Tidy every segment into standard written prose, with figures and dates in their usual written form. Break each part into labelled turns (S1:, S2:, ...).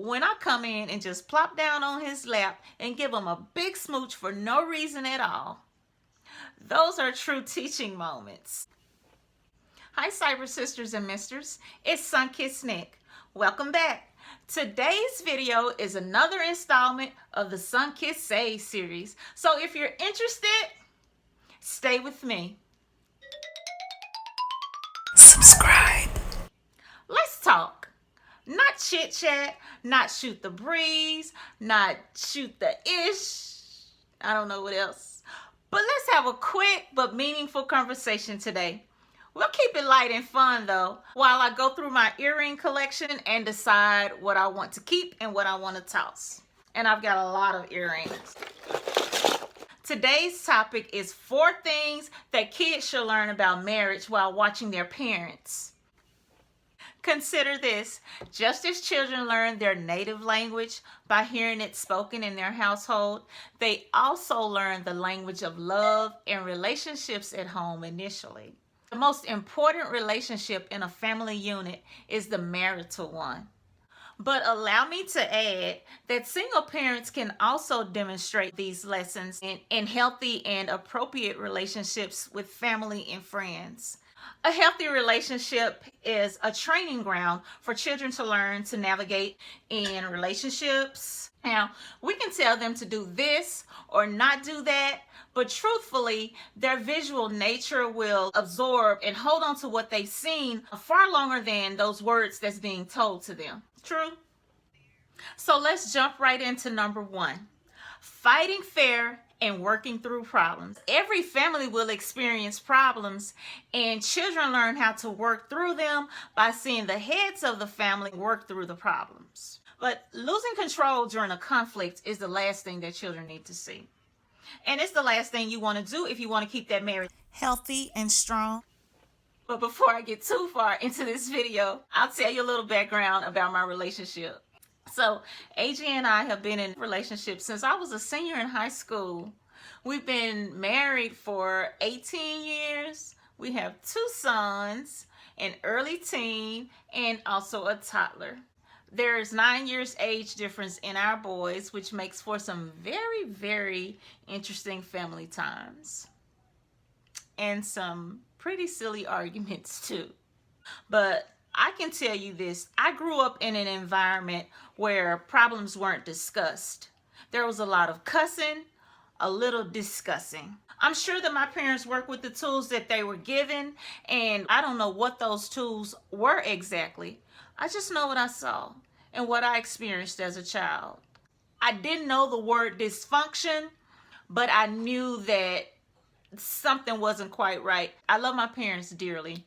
S1: when I come in and just plop down on his lap and give him a big smooch for no reason at all. Those are true teaching moments. Hi, Cyber Sisters and Misters. It's Sunkissednic. Welcome back. Today's video is another installment of the Sunkissed Says series. So if you're interested, stay with me.
S2: Subscribe.
S1: Let's talk. Not chit chat, not shoot the breeze, not shoot the ish. I don't know what else. But let's have a quick but meaningful conversation today. We'll keep it light and fun though, while I go through my earring collection and decide what I want to keep and what I want to toss. And I've got a lot of earrings. Today's topic is 4 things that kids should learn about marriage while watching their parents. Consider this: just as children learn their native language by hearing it spoken in their household, they also learn the language of love and relationships at home initially. The most important relationship in a family unit is the marital one. But allow me to add that single parents can also demonstrate these lessons in healthy and appropriate relationships with family and friends. A healthy relationship is a training ground for children to learn to navigate in relationships. Now, we can tell them to do this or not do that, but truthfully, their visual nature will absorb and hold on to what they've seen far longer than those words that's being told to them. True? So let's jump right into number 1. Fighting fair and working through problems. Every family will experience problems, and children learn how to work through them by seeing the heads of the family work through the problems. But losing control during a conflict is the last thing that children need to see. And it's the last thing you want to do if you want to keep that marriage healthy and strong. But before I get too far into this video, I'll tell you a little background about my relationship. So AJ and I have been in a relationship since I was a senior in high school. We've been married for 18 years. We have 2 sons, an early teen, and also a toddler. There's 9 years age difference in our boys, which makes for some very, very interesting family times. And some pretty silly arguments too. But I can tell you this: I grew up in an environment where problems weren't discussed. There was a lot of cussing, a little discussing. I'm sure that my parents worked with the tools that they were given, and I don't know what those tools were exactly. I just know what I saw and what I experienced as a child. I didn't know the word dysfunction, but I knew that something wasn't quite right. I love my parents dearly,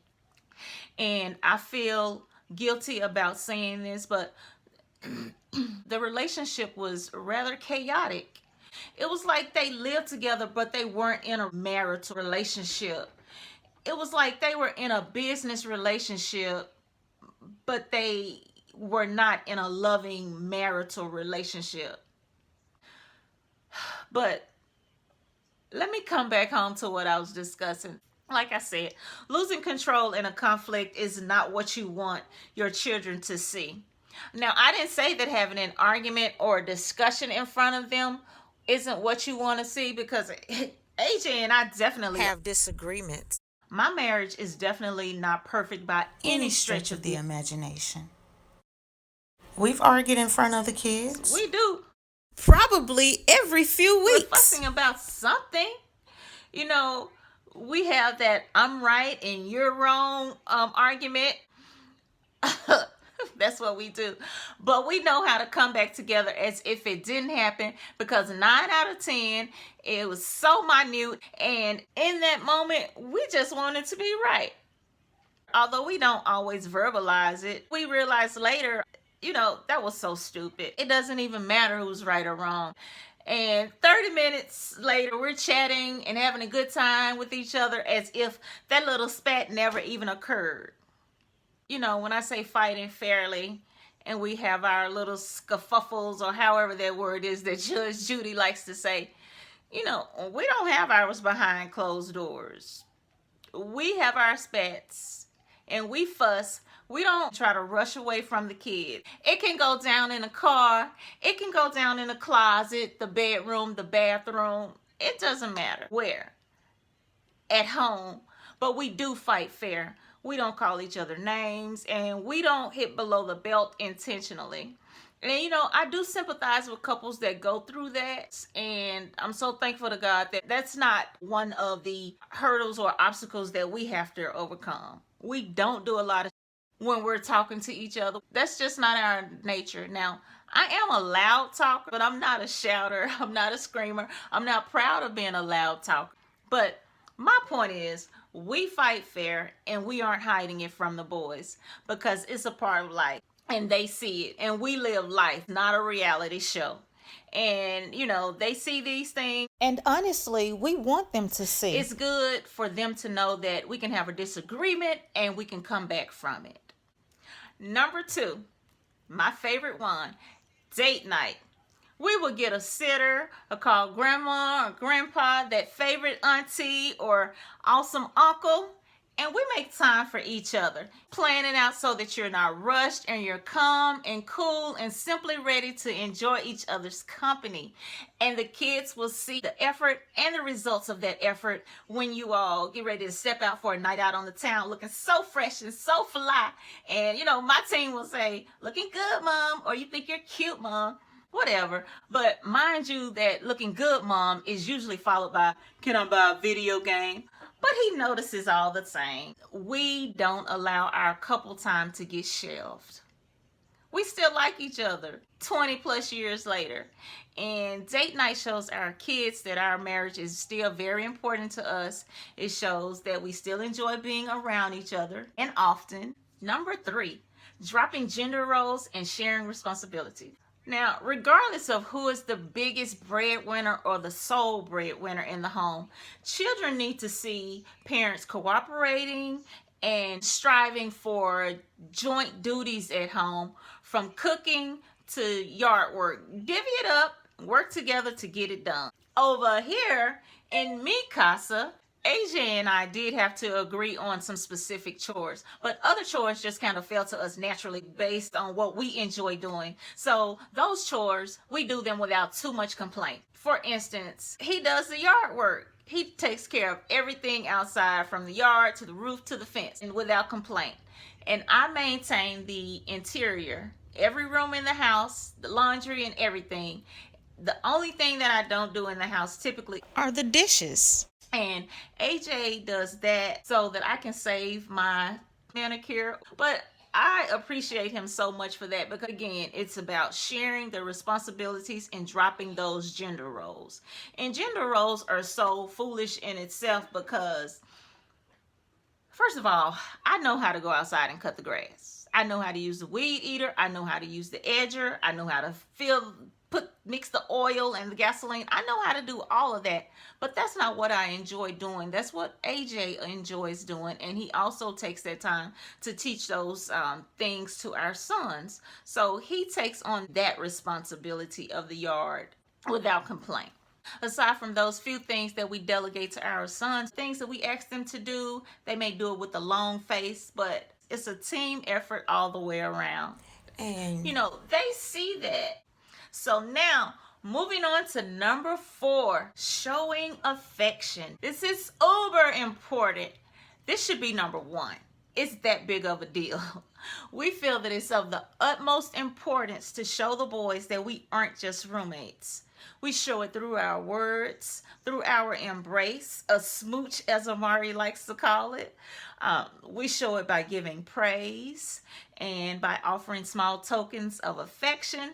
S1: and I feel guilty about saying this, but the relationship was rather chaotic. It was like they lived together, but they weren't in a marital relationship. It was like they were in a business relationship, but they were not in a loving marital relationship. But let me come back home to what I was discussing. Like I said, losing control in a conflict is not what you want your children to see. Now, I didn't say that having an argument or a discussion in front of them isn't what you want to see, because AJ and I definitely
S2: Have disagreements.
S1: My marriage is definitely not perfect by any stretch of the
S2: imagination. We've argued in front of the kids.
S1: We do.
S2: Probably every few
S1: We're
S2: weeks.
S1: fussing about something. You know, we have that I'm right and you're wrong argument. That's what we do. But we know how to come back together as if it didn't happen, because 9 out of 10, it was so minute, and in that moment, we just wanted to be right. Although we don't always verbalize it, we realize later, that was so stupid. It doesn't even matter who's right or wrong. And 30 minutes later, we're chatting and having a good time with each other as if that little spat never even occurred. When I say fighting fairly, and we have our little scuffles, or however that word is that Judge Judy likes to say, we don't have ours behind closed doors. We have our spats, and we fuss, We don't try to rush away from the kid. It can go down in a car. It can go down in a closet, the bedroom, the bathroom. It doesn't matter where. At home. But we do fight fair. We don't call each other names, and we don't hit below the belt intentionally. And I do sympathize with couples that go through that, and I'm so thankful to God that that's not one of the hurdles or obstacles that we have to overcome. We don't do a lot of when we're talking to each other. That's just not our nature. Now, I am a loud talker, but I'm not a shouter. I'm not a screamer. I'm not proud of being a loud talker. But my point is, we fight fair, and we aren't hiding it from the boys because it's a part of life, and they see it, and we live life, not a reality show. And they see these things,
S2: And honestly, we want them to see.
S1: it's good for them to know that we can have a disagreement and we can come back from it. Number 2, my favorite one, date night. We will get a sitter, or call grandma or grandpa, that favorite auntie or awesome uncle, and we make time for each other, planning out so that you're not rushed and you're calm and cool and simply ready to enjoy each other's company. And the kids will see the effort and the results of that effort when you all get ready to step out for a night out on the town looking so fresh and so fly. And my team will say, "Looking good, Mom," or "You think you're cute, Mom." Whatever. But mind you that "looking good, Mom" is usually followed by, "Can I buy a video game?" But he notices all the same. We don't allow our couple time to get shelved. We still like each other 20 plus years later. And date night shows our kids that our marriage is still very important to us. It shows that we still enjoy being around each other, and often. Number 3, dropping gender roles and sharing responsibilities. Now, regardless of who is the biggest breadwinner or the sole breadwinner in the home, children need to see parents cooperating and striving for joint duties at home, from cooking to yard work. Divvy it up, work together to get it done. Over here in mi casa, AJ and I did have to agree on some specific chores, but other chores just kind of fell to us naturally based on what we enjoy doing. So those chores, we do them without too much complaint. For instance, he does the yard work. He takes care of everything outside, from the yard to the roof to the fence, and without complaint. And I maintain the interior, every room in the house, the laundry and everything. The only thing that I don't do in the house typically
S2: Are the dishes.
S1: And AJ does that so that I can save my manicure. But I appreciate him so much for that, because again, it's about sharing the responsibilities and dropping those gender roles. And gender roles are so foolish in itself because, first of all, I know how to go outside and cut the grass. I know how to use the weed eater. I know how to use the edger. I know how to mix the oil and the gasoline. I know how to do all of that, but that's not what I enjoy doing. That's what AJ enjoys doing, and he also takes that time to teach those things to our sons. So he takes on that responsibility of the yard without complaint. Aside from those few things that we delegate to our sons, things that we ask them to do, they may do it with a long face, but it's a team effort all the way around.
S2: And
S1: They see that. So now, moving on to number 4, showing affection. This is uber important. This should be number 1. It's that big of a deal. We feel that it's of the utmost importance to show the boys that we aren't just roommates. We show it through our words, through our embrace, a smooch as Amari likes to call it. We show it by giving praise and by offering small tokens of affection,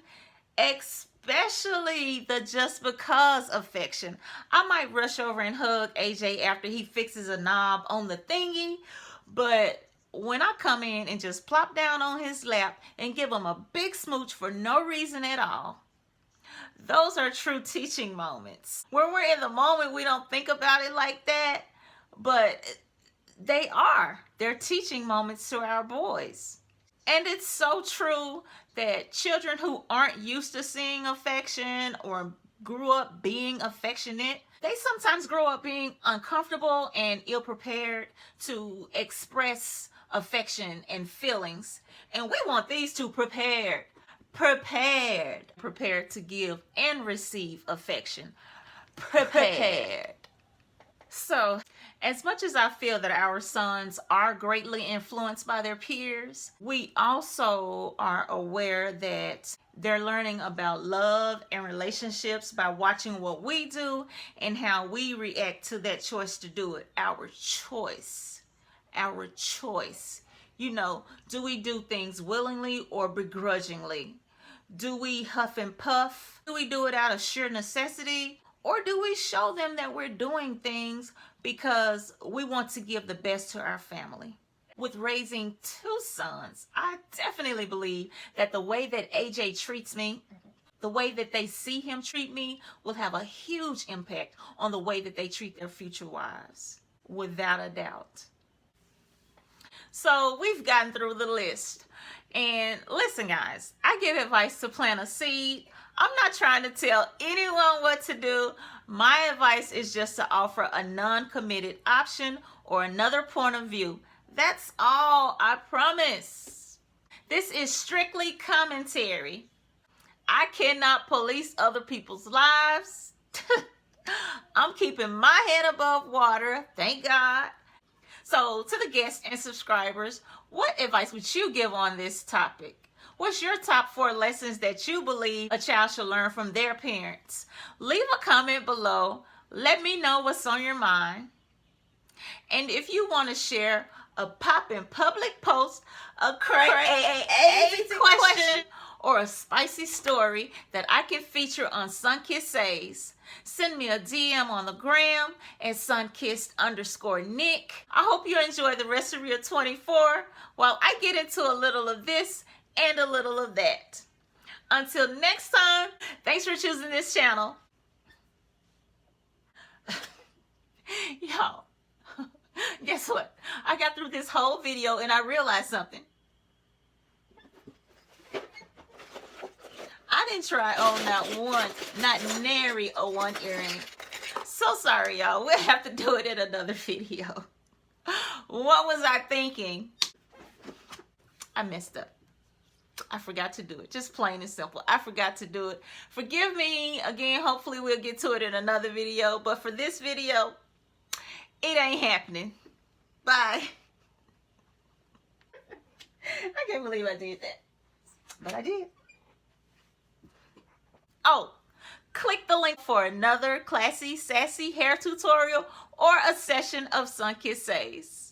S1: especially the just because affection. I might rush over and hug AJ after he fixes a knob on the thingy, but when I come in and just plop down on his lap and give him a big smooch for no reason at all, those are true teaching moments. When we're in the moment, we don't think about it like that, but they're teaching moments to our boys. And it's so true that children who aren't used to seeing affection or grew up being affectionate, they sometimes grow up being uncomfortable and ill-prepared to express affection and feelings. And we want these two prepared to give and receive affection. Prepared. So, as much as I feel that our sons are greatly influenced by their peers, we also are aware that they're learning about love and relationships by watching what we do and how we react to that choice to do it. Our choice. Our choice. You know, do we do things willingly or begrudgingly? Do we huff and puff? Do we do it out of sheer necessity? Or do we show them that we're doing things because we want to give the best to our family? With raising two sons, I definitely believe that the way that AJ treats me, the way that they see him treat me, will have a huge impact on the way that they treat their future wives, without a doubt. So we've gotten through the list. And listen, guys, I give advice to plant a seed. I'm not trying to tell anyone what to do. My advice is just to offer a non-committed option or another point of view. That's all, I promise. This is strictly commentary. I cannot police other people's lives. I'm keeping my head above water, thank God. So, to the guests and subscribers, what advice would you give on this topic? What's your top 4 lessons that you believe a child should learn from their parents? Leave a comment below. Let me know what's on your mind. And if you want to share a poppin' public post, a crazy question, or a spicy story that I can feature on Sunkissed Says, send me a DM on the gram at Sunkissed_Nick. I hope you enjoy the rest of your 24 while I get into a little of this and a little of that. Until next time, thanks for choosing this channel. Y'all, guess what? I got through this whole video and I realized something. I didn't try on not nary a one earring. So sorry, y'all. We'll have to do it in another video. What was I thinking? I messed up. I forgot to do it. Just plain and simple. I forgot to do it. Forgive me. Again, hopefully we'll get to it in another video. But for this video, it ain't happening. Bye. I can't believe I did that. But I did. Oh, click the link for another classy, sassy hair tutorial or a session of Sunkissed Says.